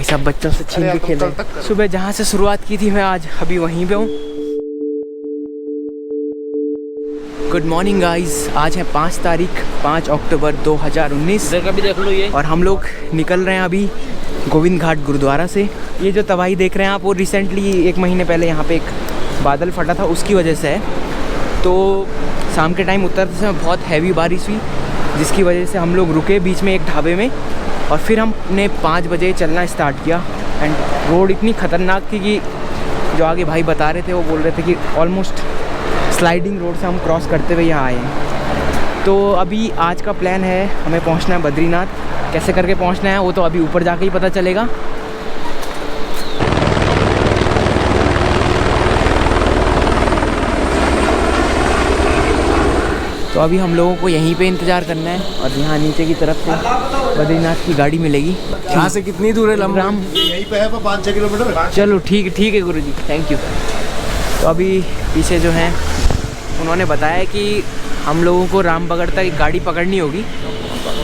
भाई साहब बच्चों से छीन के खेल रहे हैं। सुबह जहाँ से शुरुआत की थी मैं आज अभी वहीं पे हूँ। गुड मॉर्निंग गाइस, आज है 5 तारीख 5 अक्टूबर 2019। इधर का भी देख लो ये। और हम लोग निकल रहे हैं अभी गोविंद घाट गुरुद्वारा से। ये जो तबाही देख रहे हैं आप, वो रिसेंटली 1 महीने पहले यहाँ पे एक बादल फटा था, उसकी वजह से है। तो शाम के टाइम उतरते समय बहुत हैवी बारिश हुई, जिसकी वजह से हम लोग रुके बीच में एक ढाबे में और फिर हमने 5 बजे चलना स्टार्ट किया। एंड रोड इतनी ख़तरनाक थी कि जो आगे भाई बता रहे थे वो बोल रहे थे कि ऑलमोस्ट स्लाइडिंग रोड से हम क्रॉस करते हुए यहाँ आए हैं। तो अभी आज का प्लान है, हमें पहुँचना है बद्रीनाथ। कैसे करके पहुँचना है वो तो अभी ऊपर जाके ही पता चलेगा। तो अभी हम लोगों को यहीं पे इंतज़ार करना है और यहाँ नीचे की तरफ से बद्रीनाथ की गाड़ी मिलेगी। यहाँ से कितनी दूर है राम? यहीं पे है 5-6 किलोमीटर। चलो ठीक है गुरुजी, थैंक यू। तो अभी पीछे जो हैं उन्होंने बताया कि हम लोगों को रामबगड़ तक गाड़ी पकड़नी होगी,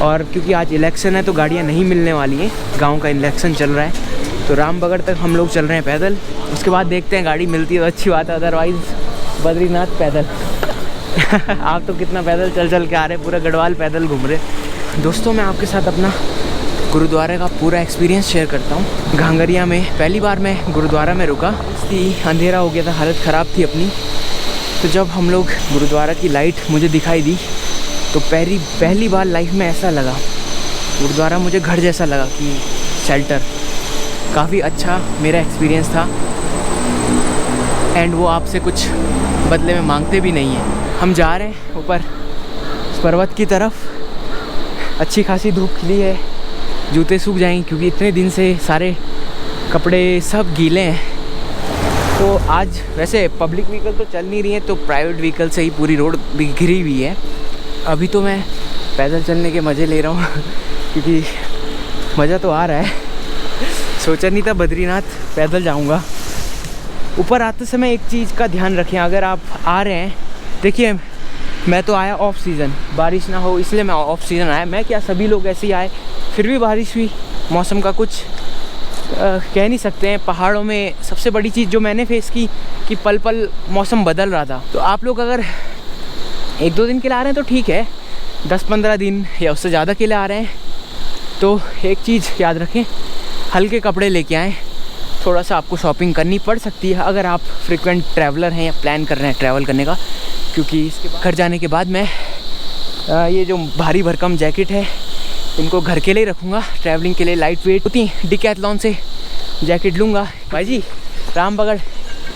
और क्योंकि आज इलेक्शन है तो गाड़ियाँ नहीं मिलने वाली हैं, गांव का इलेक्शन चल रहा है। तो रामबगड़ तक हम लोग चल रहे हैं पैदल। उसके बाद देखते हैं, गाड़ी मिलती है तो अच्छी बात है, अदरवाइज़ बद्रीनाथ पैदल। आप तो कितना पैदल चल के आ रहे हैं, पूरा गढ़वाल पैदल घूम रहे। दोस्तों मैं आपके साथ अपना गुरुद्वारे का पूरा एक्सपीरियंस शेयर करता हूँ। घांगरिया में पहली बार मैं गुरुद्वारा में रुका, अंधेरा हो गया था, हालत ख़राब थी अपनी। तो जब हम लोग गुरुद्वारा की लाइट मुझे दिखाई दी तो पहली बार लाइफ में ऐसा लगा, गुरुद्वारा मुझे घर जैसा लगा कि शेल्टर। काफ़ी अच्छा मेरा एक्सपीरियंस था। एंड वो आपसे कुछ बदले में मांगते भी नहीं हैं। हम जा रहे हैं ऊपर पर्वत की तरफ। अच्छी खासी धूप खिली है, जूते सूख जाएंगे क्योंकि इतने दिन से सारे कपड़े सब गीले हैं। तो आज वैसे पब्लिक व्हीकल तो चल नहीं रही है, तो प्राइवेट व्हीकल से ही पूरी रोड घिरी हुई है। अभी तो मैं पैदल चलने के मज़े ले रहा हूँ क्योंकि मज़ा तो आ रहा है। सोचा नहीं था बद्रीनाथ पैदल जाऊँगा। ऊपर आते समय एक चीज़ का ध्यान रखें, अगर आप आ रहे हैं, देखिए मैं तो आया ऑफ सीज़न, बारिश ना हो इसलिए मैं ऑफ सीज़न आया। मैं क्या, सभी लोग ऐसे ही आए, फिर भी बारिश हुई। मौसम का कुछ कह नहीं सकते हैं। पहाड़ों में सबसे बड़ी चीज़ जो मैंने फेस की कि पल पल मौसम बदल रहा था। तो आप लोग अगर 1-2 दिन के लिए आ रहे हैं तो ठीक है, 10-15 दिन या उससे ज़्यादा के लिए आ रहे हैं तो एक चीज़ याद रखें, हल्के कपड़े लेके आएँ। थोड़ा सा आपको शॉपिंग करनी पड़ सकती है अगर आप फ्रिक्वेंट ट्रैवलर हैं या प्लान कर रहे हैं ट्रैवल करने का, क्योंकि इसके घर जाने के बाद मैं ये जो भारी भरकम जैकेट है इनको घर के लिए रखूँगा। ट्रैवलिंग के लिए लाइट वेट होती है, डिकैथलॉन से जैकेट लूँगा। भाई जी रामबगड़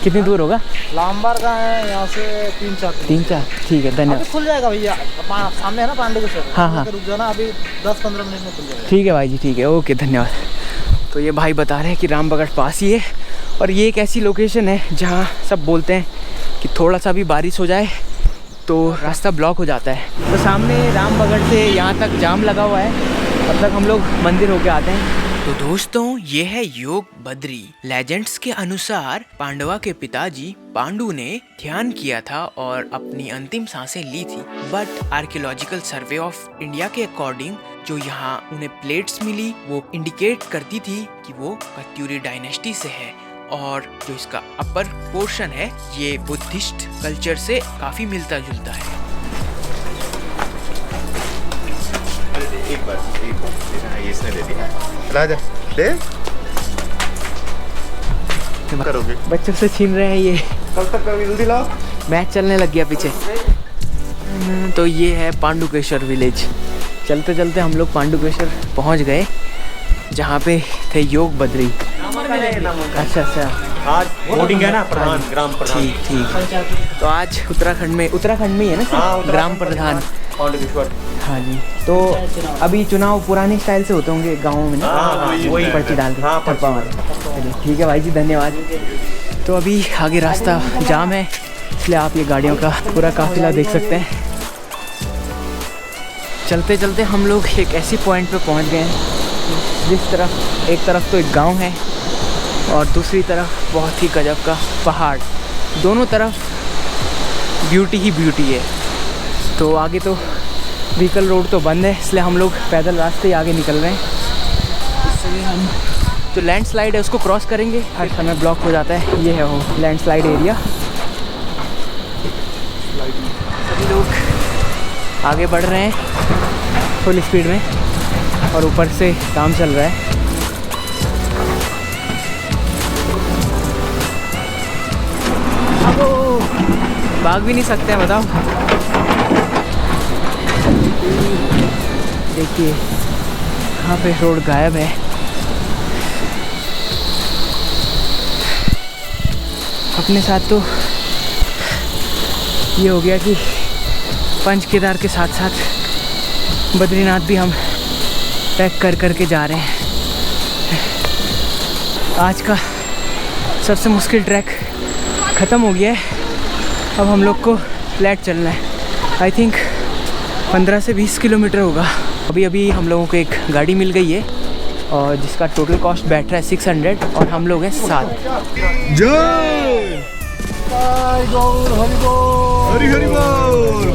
कितनी दूर होगा? लामबार का है यहाँ से 3-4। ठीक है, धन्यवाद। खुल जाएगा भैया, सामने है ना पांडुकेश्वर। हाँ रुक जाना, अभी 10-15 मिनट में खुल जाएगा। ठीक है भाई जी, ठीक है, ओके, धन्यवाद। तो ये भाई बता रहे हैं कि रामबगड़ पास ही है, और ये एक ऐसी लोकेशन है जहाँ सब बोलते हैं कि थोड़ा सा भी बारिश हो जाए तो रास्ता ब्लॉक हो जाता है। तो सामने रामबगड़ से यहाँ तक जाम लगा हुआ है, तब तक हम लोग मंदिर होके आते हैं। तो दोस्तों ये है योग बद्री। लेजेंड्स के अनुसार पांडवा के पिताजी पांडु ने ध्यान किया था और अपनी अंतिम सांसें ली थी। But archaeological survey of India के अकॉर्डिंग जो यहाँ उन्हें प्लेट्स मिली वो इंडिकेट करती थी कि वो कत्यूरी डायनेस्टी से है, और जो इसका अपर पोर्शन है ये बुद्धिस्ट कल्चर से काफी मिलता जुलता है। एक बार ये इसने दे दिया। राजा दे करोगे, बच्चों से छीन रहे हैं ये। कल तक कभी जल्दी लाओ, मैच चलने लग गया पीछे। तो ये है पांडुकेश्वर विलेज। चलते चलते हम लोग पांडुकेश्वर पहुंच गए, जहाँ पे थे योग बद्री। अच्छा, आज वोटिंग है ना, प्रधान, ग्राम प्रधान। ठीक। तो आज उत्तराखंड में ही है ना? हाँ, ग्राम प्रधान पांडुकेश्वर। हाँ जी। तो अभी चुनाव पुराने स्टाइल से होते होंगे गाँवों में ना? वही पर्ची डाल के ठप्पा मार। चलिए ठीक है भाई जी, धन्यवाद। तो अभी आगे रास्ता जाम है, इसलिए आप ये गाड़ियों का पूरा काफिला देख सकते हैं। चलते चलते हम लोग एक ऐसी पॉइंट पे पहुंच गए हैं जिस तरफ एक तरफ तो एक गांव है और दूसरी तरफ बहुत ही गजब का पहाड़। दोनों तरफ ब्यूटी ही ब्यूटी है। तो आगे तो व्हीकल रोड तो बंद है, इसलिए हम लोग पैदल रास्ते ही आगे निकल रहे हैं। इसलिए हम जो लैंडस्लाइड है उसको क्रॉस करेंगे, हर समय ब्लॉक हो जाता है। ये है वो लैंडस्लाइड एरिया। सभी लोग आगे बढ़ रहे हैं फुल स्पीड में और ऊपर से काम चल रहा है। अब भाग भी नहीं सकते हैं, बताओ। देखिए कहाँ पे रोड गायब है। अपने साथ तो ये हो गया कि पंच केदार के साथ साथ बद्रीनाथ भी हम पैक कर करके जा रहे हैं। आज का सबसे मुश्किल ट्रैक ख़त्म हो गया है। अब हम लोग को फ्लैट चलना है। आई थिंक 15 से 20 किलोमीटर होगा। अभी हम लोगों को एक गाड़ी मिल गई है और जिसका टोटल कॉस्ट बैठ रहा है 600 और हम लोग हैं 7। हरी हरी बोल।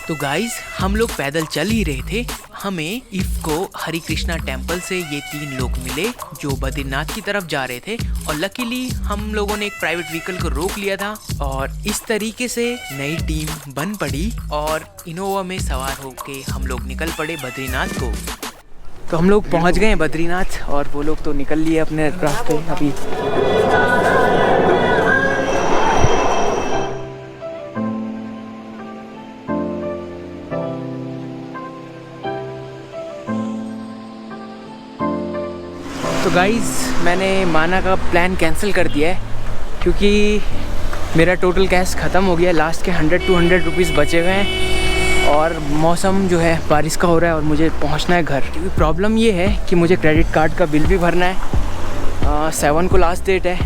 तो गाइज हम लोग पैदल चल ही रहे थे। हमें इफ्को हरि कृष्णा टेम्पल से ये 3 लोग मिले जो बद्रीनाथ की तरफ जा रहे थे और लकीली हम लोगों ने एक प्राइवेट व्हीकल को रोक लिया था और इस तरीके से नई टीम बन पड़ी और इनोवा में सवार होके हम लोग निकल पड़े बद्रीनाथ को। तो हम लोग पहुंच गए बद्रीनाथ और वो लोग तो निकल लिए अपने रास्ते। अभी तो गाइज़ मैंने माना का प्लान कैंसिल कर दिया है क्योंकि मेरा टोटल कैश ख़त्म हो गया। लास्ट के 100-200 रुपीज़ बचे हुए हैं और मौसम जो है बारिश का हो रहा है और मुझे पहुंचना है घर। क्योंकि प्रॉब्लम ये है कि मुझे क्रेडिट कार्ड का बिल भी भरना है। 7 को लास्ट डेट है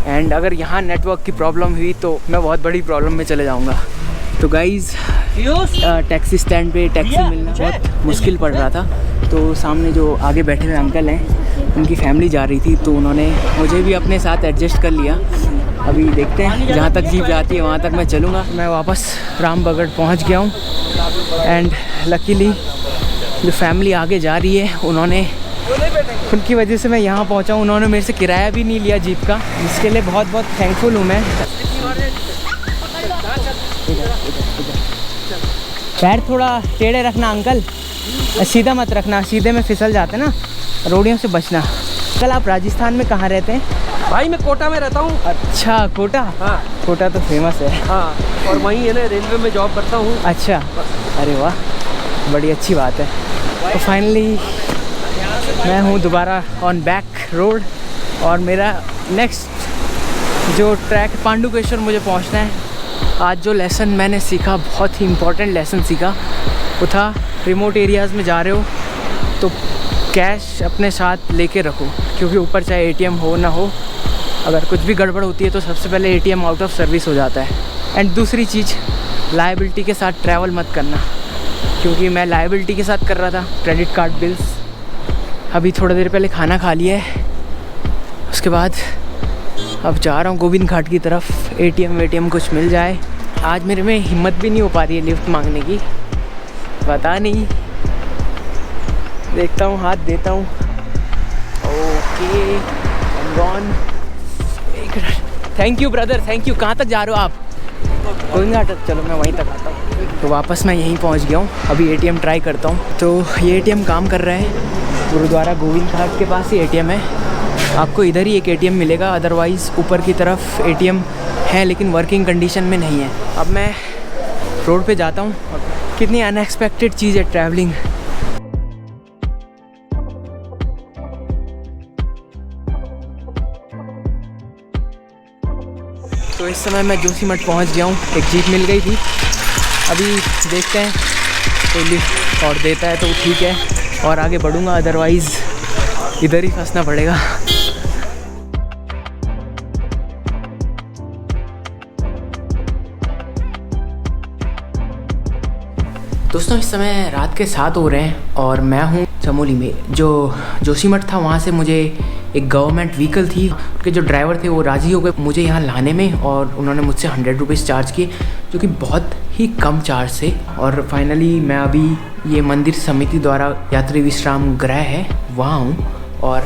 एंड अगर यहाँ नेटवर्क की प्रॉब्लम हुई तो मैं बहुत बड़ी प्रॉब्लम में चले जाऊँगा। तो गाइज़ टैक्सी स्टैंड पे टैक्सी मिलना बहुत मुश्किल पड़ रहा था। तो सामने जो आगे बैठे हुए अंकल हैं उनकी फैमिली जा रही थी तो उन्होंने मुझे भी अपने साथ एडजस्ट कर लिया। अभी देखते हैं जहाँ तक जीप जाती है वहाँ तक मैं चलूँगा। मैं वापस रामबगड़ पहुँच गया हूँ एंड लकीली जो फैमिली आगे जा रही है उनकी वजह से मैं यहाँ पहुँचा हूँ। उन्होंने मेरे से किराया भी नहीं लिया जीप का, जिसके लिए बहुत बहुत थैंकफुल हूँ मैं। पैर थोड़ा टेढ़े रखना अंकल, सीधा मत रखना, सीधे में फिसल जाते ना, रोड़ियों से बचना। कल आप राजस्थान में कहाँ रहते हैं? भाई मैं कोटा में रहता हूँ। अच्छा कोटा। हाँ कोटा तो फेमस है। हाँ और वहीं है ना रेलवे में जॉब करता हूँ। अच्छा अरे वाह बड़ी अच्छी बात है। तो फाइनली मैं हूँ दोबारा ऑन बैक रोड और मेरा नेक्स्ट जो ट्रैक पांडुकेश्वर मुझे पहुँचना है। आज जो लेसन मैंने सीखा, बहुत ही इम्पोर्टेंट लेसन सीखा, वो था रिमोट एरियाज़ में जा रहे हो तो कैश अपने साथ लेके रखो क्योंकि ऊपर चाहे एटीएम हो ना हो, अगर कुछ भी गड़बड़ होती है तो सबसे पहले एटीएम आउट ऑफ सर्विस हो जाता है। एंड दूसरी चीज़, लायबिलिटी के साथ ट्रैवल मत करना क्योंकि मैं लायबिलिटी के साथ कर रहा था, क्रेडिट कार्ड बिल्स। अभी थोड़ी देर पहले खाना खा लिया है, उसके बाद अब जा रहा हूँ गोविंद घाट की तरफ। एटीएम कुछ मिल जाए। आज मेरे में हिम्मत भी नहीं हो पा रही है लिफ्ट मांगने की, पता नहीं, देखता हूँ हाथ देता हूँ। Okay gone. Thank you brother, thank you. कहाँ तक जा रहे हो आप? गोविंद घाट। चलो मैं वहीं तक आता हूँ। तो वापस मैं यहीं पहुँच गया हूँ। अभी एटीएम ट्राई करता हूँ। तो ये एटीएम काम कर रहा है, गुरुद्वारा गोविंद घाट के पास ही एटीएम है। आपको इधर ही एक एटीएम मिलेगा, अदरवाइज़ ऊपर की तरफ एटीएम है लेकिन वर्किंग कंडीशन में नहीं है। अब मैं रोड पे जाता हूँ। कितनी अनएक्सपेक्टेड चीज़ है ट्रैवलिंग। तो इस समय मैं जोशीमठ पहुँच गया हूँ। एक जीप मिल गई थी, अभी देखते हैं कोई लिफ्ट और देता है तो ठीक है और आगे बढ़ूँगा, अदरवाइज़ इधर ही फंसना पड़ेगा। दोस्तों इस समय रात के 7 हो रहे हैं और मैं हूँ चमोली में। जो जोशीमठ था वहाँ से मुझे एक गवर्नमेंट व्हीकल थी, उनके जो ड्राइवर थे वो राज़ी हो गए मुझे यहाँ लाने में और उन्होंने मुझसे 100 रुपीज़ चार्ज किए, जो कि बहुत ही कम चार्ज थे। और फाइनली मैं अभी ये मंदिर समिति द्वारा यात्री विश्राम गृह है वहाँ हूँ और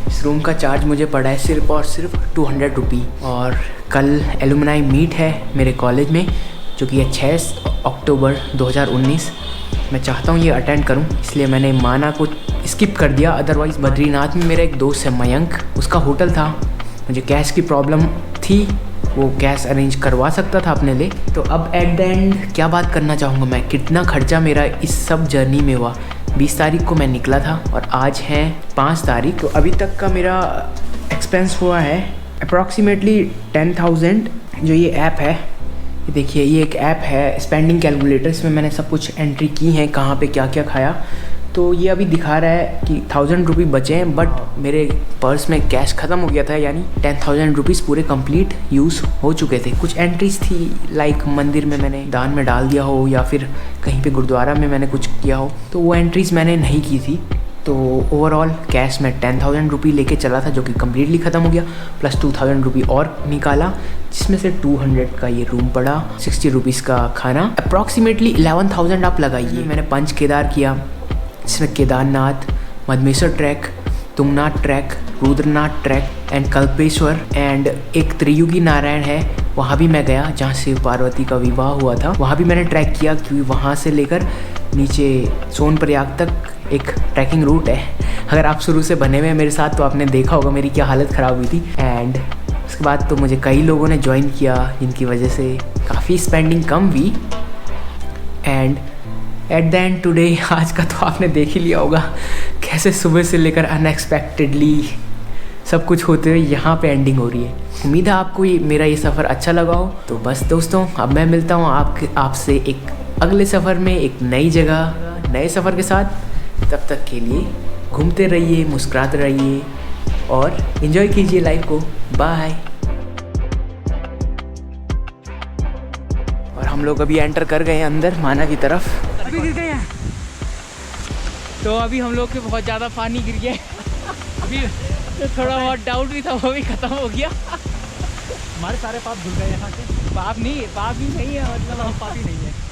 इस रूम का चार्ज मुझे पड़ा है सिर्फ और सिर्फ 200 रुपी। और कल एलुमनाई मीट है मेरे कॉलेज में, जो कि है 6 अक्टूबर 2019। मैं चाहता हूँ ये अटेंड करूँ, इसलिए मैंने माना को स्किप कर दिया। अदरवाइज़ बद्रीनाथ में मेरा एक दोस्त है मयंक, उसका होटल था। मुझे कैश की प्रॉब्लम थी, वो कैश अरेंज करवा सकता था अपने लिए। तो अब एट द एंड क्या बात करना चाहूँगा मैं, कितना खर्चा मेरा इस सब जर्नी में हुआ। 20 तारीख को मैं निकला था और आज है 5 तारीख। तो अभी तक का मेरा एक्सपेंस हुआ है अप्रॉक्सीमेटली 10,000। जो ये ऐप है, ये देखिए, ये एक ऐप है स्पेंडिंग कैलकुलेटर, इसमें मैंने सब कुछ एंट्री की है, कहाँ पे क्या क्या खाया। तो ये अभी दिखा रहा है कि 1000 रुपये बचे हैं, बट मेरे पर्स में कैश ख़त्म हो गया था, यानी 10,000 रुपीज़ पूरे कंप्लीट यूज़ हो चुके थे। कुछ एंट्रीज थी लाइक मंदिर में मैंने दान में डाल दिया हो, या फिर कहीं पे गुरुद्वारा में मैंने कुछ किया हो, तो वो एंट्रीज़ मैंने नहीं की थी। तो ओवरऑल कैश में 10,000 रुपये लेके चला था, जो कि कम्प्लीटली ख़त्म हो गया। प्लस 2,000 रुपये और निकाला, जिसमें से 200 का ये रूम पड़ा, 60 रुपीज़ का खाना, अप्रॉक्सीमेटली 11,000 आप लगाइए। मैंने पंच केदार किया, जिसमें Kedarnath, Madhmeshwar track, Tungnath track, Rudranath track and Kalpeshwar and एक त्रियुगी नारायण है, वहाँ भी मैं गया जहाँ शिव पार्वती का विवाह हुआ था। वहाँ भी मैंने ट्रैक किया, क्योंकि वहाँ से लेकर नीचे सोनप्रयाग तक एक ट्रैकिंग रूट है। अगर आप शुरू से बने हुए हैं मेरे साथ तो आपने देखा होगा मेरी क्या हालत ख़राब हुई थी। एंड उसके बाद तो मुझे कई लोगों ने ज्वाइन किया, जिनकी वजह से काफ़ी स्पेंडिंग कम हुई। And at the end today, आज का तो आपने देख ही लिया होगा कैसे सुबह से लेकर अनएक्सपेक्टेडली सब कुछ होते हुए यहाँ पे एंडिंग हो रही है। उम्मीद है आपको मेरा ये सफ़र अच्छा लगा हो। तो बस दोस्तों, अब मैं मिलता हूँ आपसे एक अगले सफ़र में, एक नई जगह, नए सफ़र के साथ। तब तक के लिए घूमते रहिए, मुस्कुराते रहिए और एंजॉय कीजिए लाइफ को। बाय। और हम लोग अभी एंटर कर गए हैं अंदर माना की तरफ। अभी गिर गए हैं, तो अभी हम लोग के बहुत ज़्यादा पानी गिर गया। अभी तो थोड़ा बहुत डाउट भी था, वो भी ख़त्म हो गया। हमारे सारे पाप धुल गए यहाँ से। पाप नहीं है, मतलब हम पापी नहीं है।